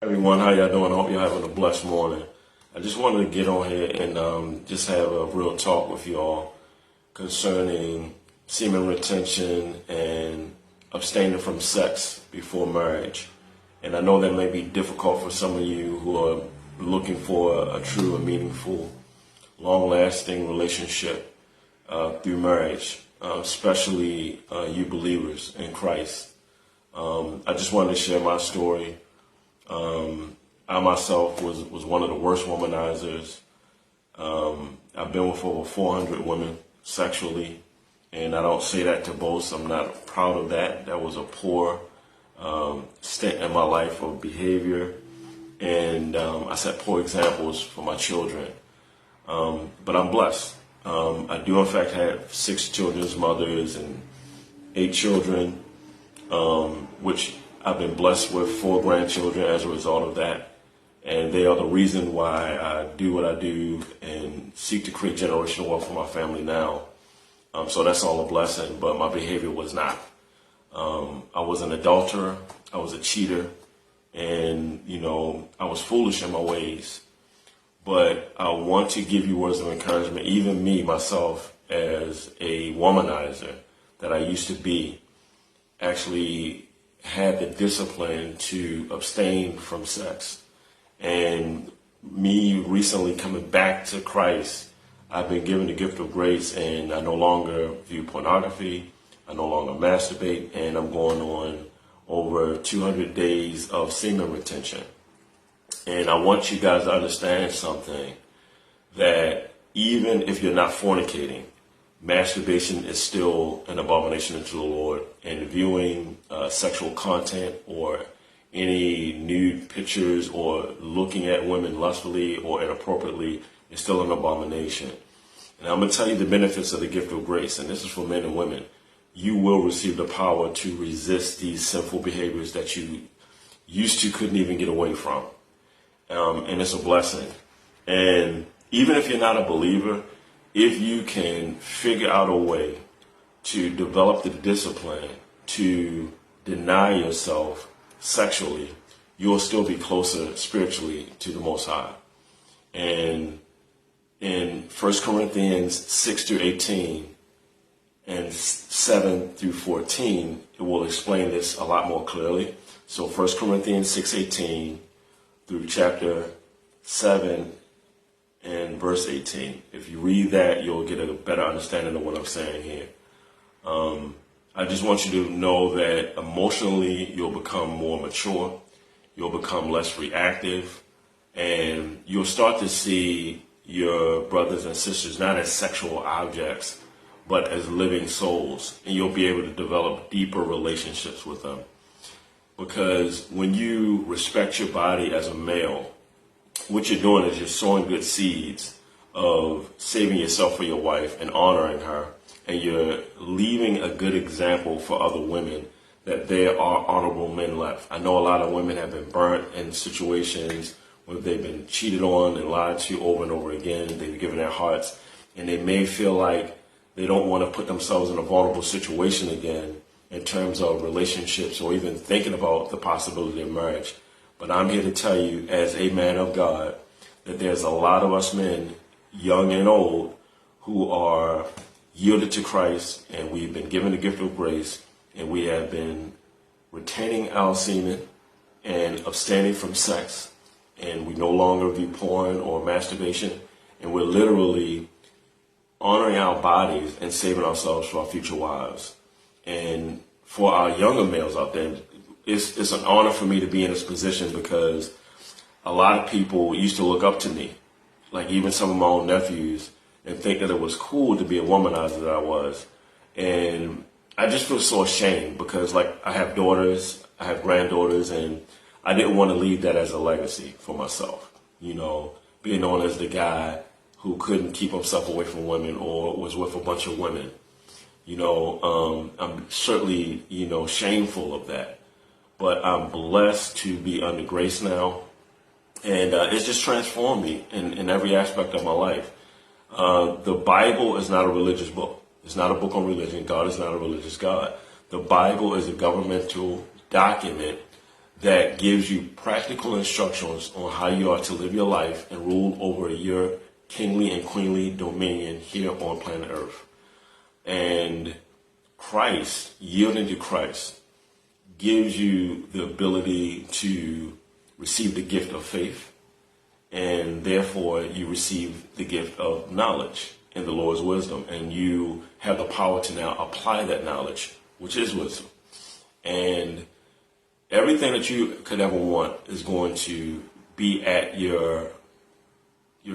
Everyone, how y'all doing? I hope y'all having a blessed morning. I just wanted to get on here and just have a real talk with y'all concerning semen retention and abstaining from sex before marriage. And I know that may be difficult for some of you who are looking for a true and meaningful, long-lasting relationship through marriage, especially you believers in Christ. I just wanted to share my story. I myself was one of the worst womanizers. I've been with over 400 women sexually, and I don't say that to boast. I'm not proud of that. That was a poor stint in my life of behavior, and I set poor examples for my children. But I'm blessed. I do, in fact, have 6 children's mothers and 8 children, which I've been blessed with 4 grandchildren as a result of that. And they are the reason why I do what I do and seek to create generational wealth for my family now. So that's all a blessing, but my behavior was not. I was an adulterer, I was a cheater, and, I was foolish in my ways. But I want to give you words of encouragement, even me, myself, as a womanizer that I used to be, actually had the discipline to abstain from sex. And me recently coming back to Christ, I've been given the gift of grace, and I no longer view pornography, I no longer masturbate, and I'm going on over 200 days of semen retention. And I want you guys to understand something, that even if you're not fornicating, masturbation is still an abomination unto the Lord, and viewing sexual content or any nude pictures or looking at women lustfully or inappropriately is still an abomination. And I'm going to tell you the benefits of the gift of grace, and this is for men and women. You will receive the power to resist these sinful behaviors that you used to couldn't even get away from. And it's a blessing. And even if you're not a believer, if you can figure out a way to develop the discipline to deny yourself sexually, you'll still be closer spiritually to the Most High. And in 1 Corinthians 6 through 18 and 7 through 14, it will explain this a lot more clearly. So 1 Corinthians 6:18 through chapter 7 and verse 18. If you read that, you'll get a better understanding of what I'm saying here. I just want you to know that emotionally you'll become more mature, you'll become less reactive, and you'll start to see your brothers and sisters not as sexual objects, but as living souls, and you'll be able to develop deeper relationships with them. Because when you respect your body as a male, what you're doing is you're sowing good seeds of saving yourself for your wife and honoring her. And you're leaving a good example for other women that there are honorable men left. I know a lot of women have been burnt in situations where they've been cheated on and lied to over and over again. They've given their hearts, and they may feel like they don't want to put themselves in a vulnerable situation again in terms of relationships or even thinking about the possibility of marriage. But I'm here to tell you, as a man of God, that there's a lot of us men, young and old, who are yielded to Christ, and we've been given the gift of grace, and we have been retaining our semen and abstaining from sex, and we no longer view porn or masturbation, and we're literally honoring our bodies and saving ourselves for our future wives. And for our younger males out there, it's an honor for me to be in this position, because a lot of people used to look up to me, like even some of my own nephews, and think that it was cool to be a womanizer that I was. And I just feel so ashamed, because I have daughters, I have granddaughters, and I didn't want to leave that as a legacy for myself. Being known as the guy who couldn't keep himself away from women or was with a bunch of women. I'm certainly, shameful of that. But I'm blessed to be under grace now. And it's just transformed me in every aspect of my life. The Bible is not a religious book. It's not a book on religion. God is not a religious God. The Bible is a governmental document that gives you practical instructions on how you are to live your life and rule over your kingly and queenly dominion here on planet Earth. And Christ, yielding to Christ, gives you the ability to receive the gift of faith, and therefore you receive the gift of knowledge and the Lord's wisdom, and you have the power to now apply that knowledge, which is wisdom. And everything that you could ever want is going to be at your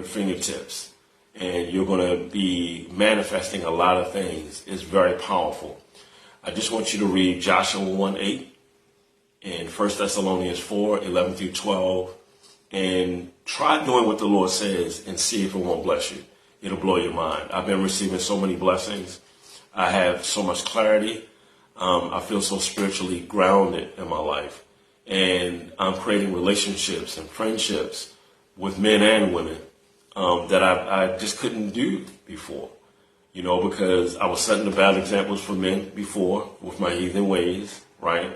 fingertips, and you're going to be manifesting a lot of things. It's very powerful. I just want you to read Joshua 1:8 and 1 Thessalonians 4:11 through 12, and try doing what the Lord says and see if it won't bless you. It'll blow your mind. I've been receiving so many blessings. I have so much clarity. I feel so spiritually grounded in my life. And I'm creating relationships and friendships with men and women that I just couldn't do before. You know, because I was setting the bad examples for men before with my heathen ways, right?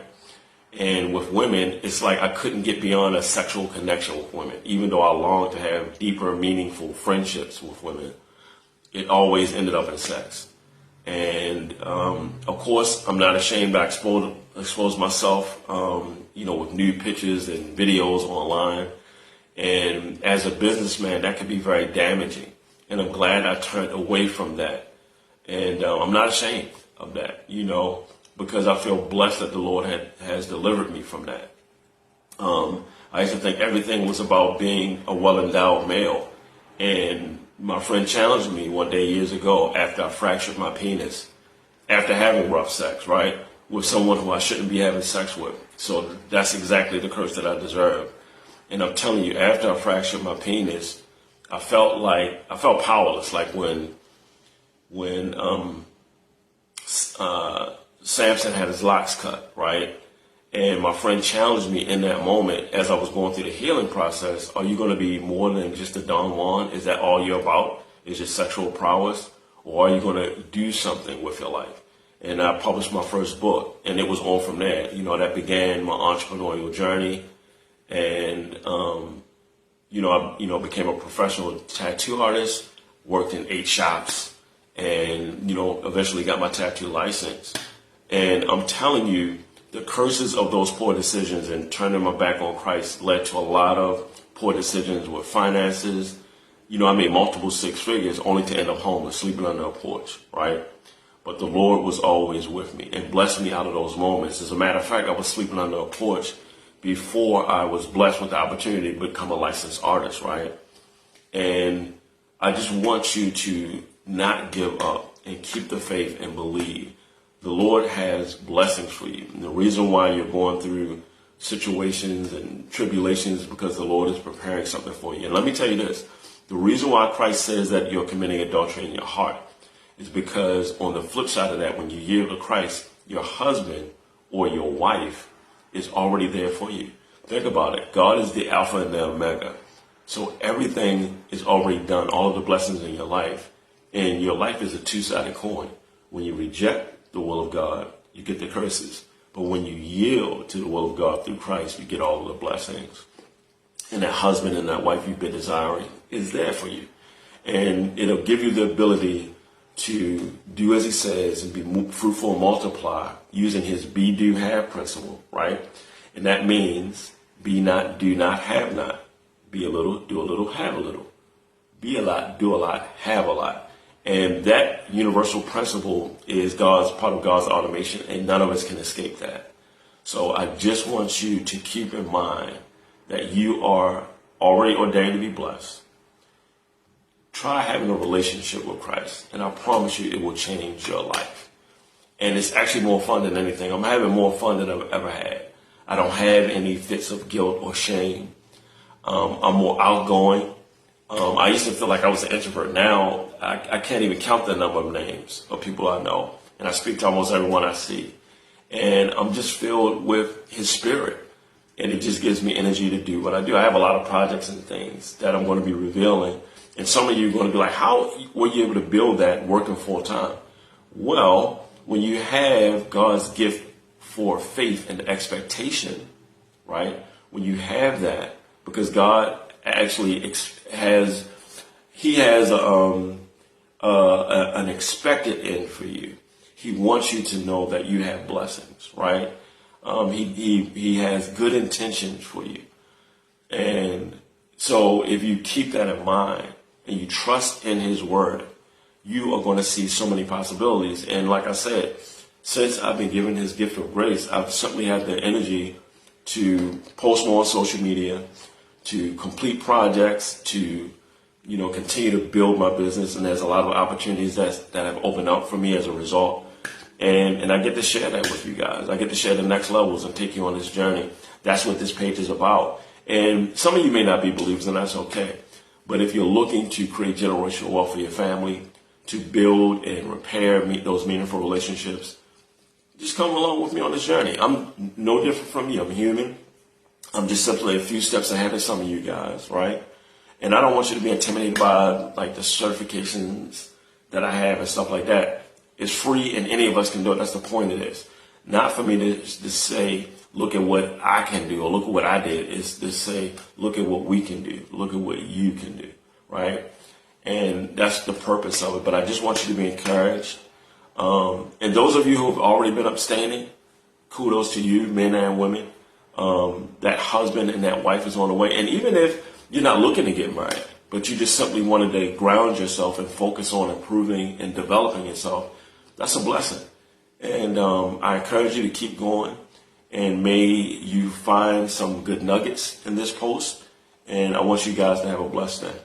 And with women, it's like I couldn't get beyond a sexual connection with women. Even though I longed to have deeper, meaningful friendships with women, it always ended up in sex. And of course, I'm not ashamed to expose myself, with nude pictures and videos online. And as a businessman, that could be very damaging. And I'm glad I turned away from that. And I'm not ashamed of that, because I feel blessed that the Lord has delivered me from that. I used to think everything was about being a well-endowed male. And my friend challenged me one day years ago after I fractured my penis, after having rough sex, right, with someone who I shouldn't be having sex with. So that's exactly the curse that I deserve. And I'm telling you, after I fractured my penis, I felt powerless, like when Samson had his locks cut, right? And my friend challenged me in that moment as I was going through the healing process. Are you going to be more than just a Don Juan? Is that all you're about? Is your sexual prowess? Or are you going to do something with your life? And I published my first book, and it was on from there. That began my entrepreneurial journey. And, I became a professional tattoo artist, worked in 8 shops, and, eventually got my tattoo license. And I'm telling you, the curses of those poor decisions and turning my back on Christ led to a lot of poor decisions with finances. I made multiple 6 figures only to end up homeless, sleeping under a porch, right? But the Lord was always with me and blessed me out of those moments. As a matter of fact, I was sleeping under a porch before I was blessed with the opportunity to become a licensed artist, right? And I just want you to not give up and keep the faith and believe. The Lord has blessings for you. And the reason why you're going through situations and tribulations is because the Lord is preparing something for you. And let me tell you this. The reason why Christ says that you're committing adultery in your heart is because on the flip side of that, when you yield to Christ, your husband or your wife is already there for you. Think about it. God is the Alpha and the Omega. So everything is already done, all of the blessings in your life. And your life is a two-sided coin. When you reject the will of God, you get the curses. But when you yield to the will of God through Christ, you get all of the blessings. And that husband and that wife you've been desiring is there for you. And it'll give you the ability to do as he says and be fruitful and multiply using his be, do, have principle, right? And that means be not, do not, have not. Be a little, do a little, have a little. Be a lot, do a lot, have a lot. And that universal principle is part of God's automation, and none of us can escape that. So I just want you to keep in mind that you are already ordained to be blessed. Try having a relationship with Christ, and I promise you it will change your life. And it's actually more fun than anything. I'm having more fun than I've ever had. I don't have any fits of guilt or shame. I'm more outgoing. I used to feel like I was an introvert. Now I can't even count the number of names of people I know. And I speak to almost everyone I see. And I'm just filled with his spirit. And it just gives me energy to do what I do. I have a lot of projects and things that I'm going to be revealing. And some of you are going to be like, how were you able to build that working full time? Well, when you have God's gift for faith and expectation, right? When you have that, because God actually has an expected end for you. He wants you to know that you have blessings, right? He has good intentions for you. And so if you keep that in mind and you trust in his word, you are going to see so many possibilities. And like I said, since I've been given his gift of grace, I've certainly had the energy to post more on social media, to complete projects, to continue to build my business. And there's a lot of opportunities that have opened up for me as a result. And I get to share that with you guys. I get to share the next levels and take you on this journey. That's what this page is about. And some of you may not be believers, and that's okay. But if you're looking to create generational wealth for your family, to build and repair those meaningful relationships, just come along with me on this journey. I'm no different from you. I'm human. I'm just simply a few steps ahead of some of you guys, right? And I don't want you to be intimidated by like the certifications that I have and stuff like that. It's free and any of us can do it. That's the point of this. Not for me to say, look at what I can do or look at what I did. It's to say, look at what we can do. Look at what you can do, right? And that's the purpose of it. But I just want you to be encouraged. And those of you who have already been upstanding, kudos to you, men and women. That husband and that wife is on the way. And even if you're not looking to get married, but you just simply wanted to ground yourself and focus on improving and developing yourself, that's a blessing. And I encourage you to keep going. And may you find some good nuggets in this post. And I want you guys to have a blessed day.